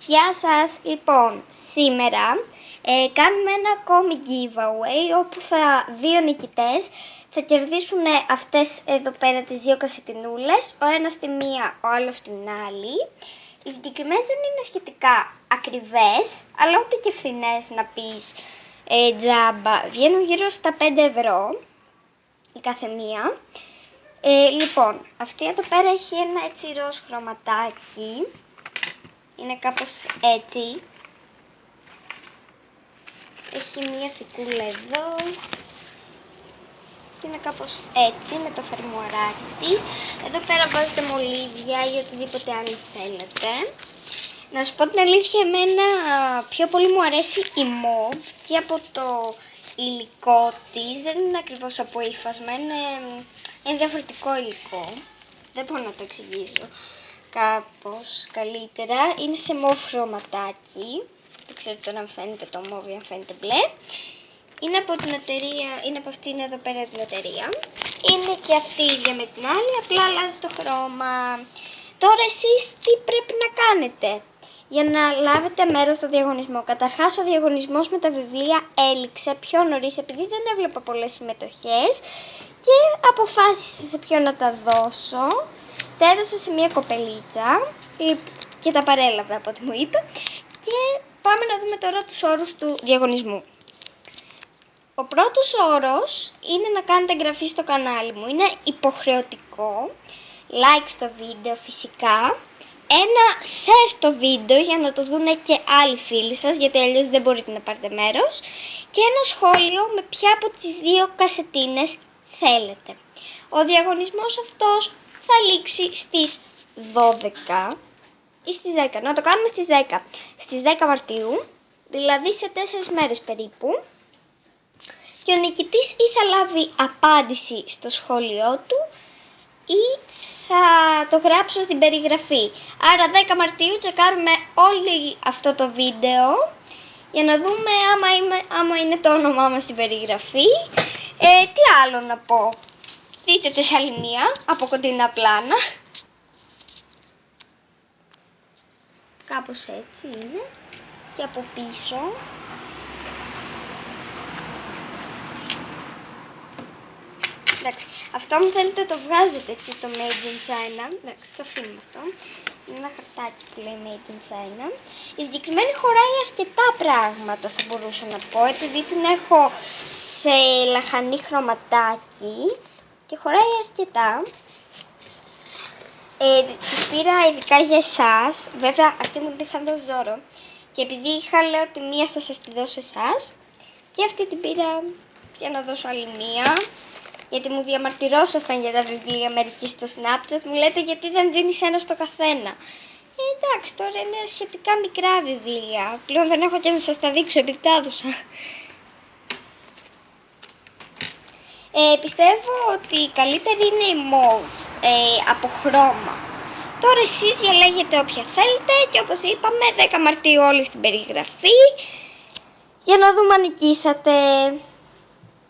Γεια σας! Λοιπόν, σήμερα κάνουμε ένα ακόμη giveaway όπου δύο νικητές θα κερδίσουν αυτές εδώ πέρα τις δύο κασετινούλες, ο ένας στη μία, ο άλλος στην άλλη. Οι συγκεκριμένες δεν είναι σχετικά ακριβές, αλλά ούτε και φθηνές να πεις τζάμπα. Βγαίνουν γύρω στα 5 ευρώ η κάθε μία. Λοιπόν, αυτή εδώ πέρα έχει ένα έτσι ροζ χρωματάκι. Είναι κάπως έτσι. Έχει μία θικούλα εδώ. Και είναι κάπως έτσι με το φερμουαράκι της. Εδώ πέρα βάζετε μολύβια ή οτιδήποτε άλλο θέλετε. Να σου πω την αλήθεια, εμένα πιο πολύ μου αρέσει η μοβ και από το υλικό της. Δεν είναι ακριβώς από ύφασμα, είναι διαφορετικό υλικό. Δεν μπορώ να το εξηγήσω κάπως καλύτερα. Είναι σε μοβ χρωματάκι. Δεν ξέρω τώρα αν φαίνεται το μοβ ή αν φαίνεται μπλε. Είναι από την εταιρεία, είναι από αυτήν εδώ πέρα την εταιρεία. Είναι και αυτή η ίδια με την άλλη, απλά αλλάζει το χρώμα. Τώρα εσείς τι πρέπει να κάνετε για να λάβετε μέρος στο διαγωνισμό? Καταρχάς, ο διαγωνισμός με τα βιβλία έληξε πιο νωρίς επειδή δεν έβλεπα πολλές συμμετοχές και αποφάσισα σε ποιον να τα δώσω. Τα έδωσα σε μια κοπελίτσα και τα παρέλαβε από ό,τι μου είπε. Και πάμε να δούμε τώρα τους όρους του διαγωνισμού. Ο πρώτος όρος είναι να κάνετε εγγραφή στο κανάλι μου. Είναι υποχρεωτικό. Like στο βίντεο φυσικά. Ένα share στο βίντεο για να το δουν και άλλοι φίλοι σας, γιατί αλλιώς δεν μπορείτε να πάρετε μέρος. Και ένα σχόλιο με ποια από τις δύο κασετίνες θέλετε. Ο διαγωνισμός αυτός θα λήξει στις 12 ή στις 10. Να το κάνουμε στις 10. Στις 10 Μαρτίου, δηλαδή σε 4 μέρες περίπου. Και ο νικητής ή θα λάβει απάντηση στο σχόλιο του ή θα το γράψω στην περιγραφή. Άρα 10 Μαρτίου τσεκάρουμε όλο αυτό το βίντεο για να δούμε άμα είναι το όνομά μας στην περιγραφή. Τι άλλο να πω? Δείτε Θεσσαλονία από κοντινά πλάνα. Κάπως έτσι είναι. Και από πίσω. Εντάξει, αυτό μου θέλετε το βγάζετε έτσι, το Made in China. Εντάξει, το αφήνουμε αυτό. Είναι ένα χαρτάκι που λέει Made in China. Η συγκεκριμένη χωράει αρκετά πράγματα, θα μπορούσα να πω, επειδή την έχω σε λαχανί χρωματάκι και χωράει αρκετά. Τις πήρα ειδικά για εσάς. Βέβαια αυτή μου την είχαν δώσει δώρο. Και επειδή είχα, λέω ότι μία θα σας τη δώσω εσάς. Και αυτή την πήρα για να δώσω άλλη μία. Γιατί μου διαμαρτυρόσασταν για τα βιβλία μερικοί στο Snapchat. Μου λέτε γιατί δεν δίνεις ένα στο καθένα. Εντάξει, τώρα είναι σχετικά μικρά βιβλία. Πλέον δεν έχω και να σας τα δείξω επειδή τα έδωσα. Πιστεύω ότι η καλύτερη είναι η mauve από χρώμα. Τώρα εσείς διαλέγετε όποια θέλετε και όπως είπαμε 10 Μαρτίου όλοι στην περιγραφή για να δούμε αν νικήσατε.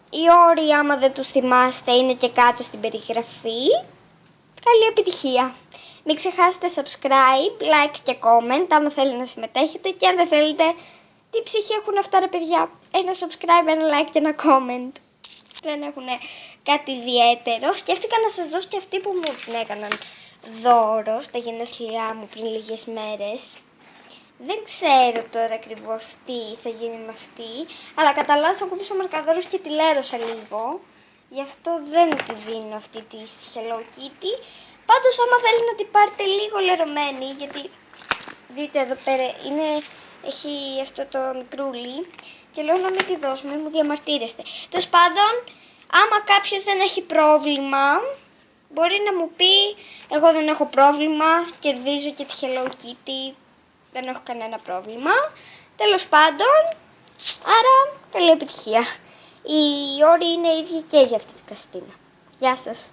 Οι όροι, άμα δεν τους θυμάστε, είναι και κάτω στην περιγραφή. Καλή επιτυχία! Μην ξεχάσετε subscribe, like και comment άμα θέλετε να συμμετέχετε και αν δεν θέλετε, τι ψυχή έχουν αυτά ρε παιδιά? Ένα subscribe, ένα like και ένα comment. Δεν έχουν κάτι ιδιαίτερο. Σκέφτηκα να σας δώσω και αυτή που μου την έκαναν δώρο στα γενέθλιά μου πριν λίγες μέρες. Δεν ξέρω τώρα ακριβώς τι θα γίνει με αυτή, αλλά κατά λάθος ακούμπησα ο μαρκαδόρος και τη λέρωσα λίγο. Γι' αυτό δεν τη δίνω αυτή τη Hello Kitty. Πάντως άμα θέλει να την πάρετε λίγο λερωμένη, γιατί δείτε εδώ πέρα έχει αυτό το μικρούλι και λέω να μην τη δώσουμε, μου διαμαρτύρεστε. Τέλος πάντων, άμα κάποιος δεν έχει πρόβλημα, μπορεί να μου πει εγώ δεν έχω πρόβλημα, κερδίζω και τη Hello Kitty. Δεν έχω κανένα πρόβλημα. Τέλος πάντων, άρα καλή επιτυχία. Οι όροι είναι ίδιοι και για αυτή την καστίνα. Γεια σας.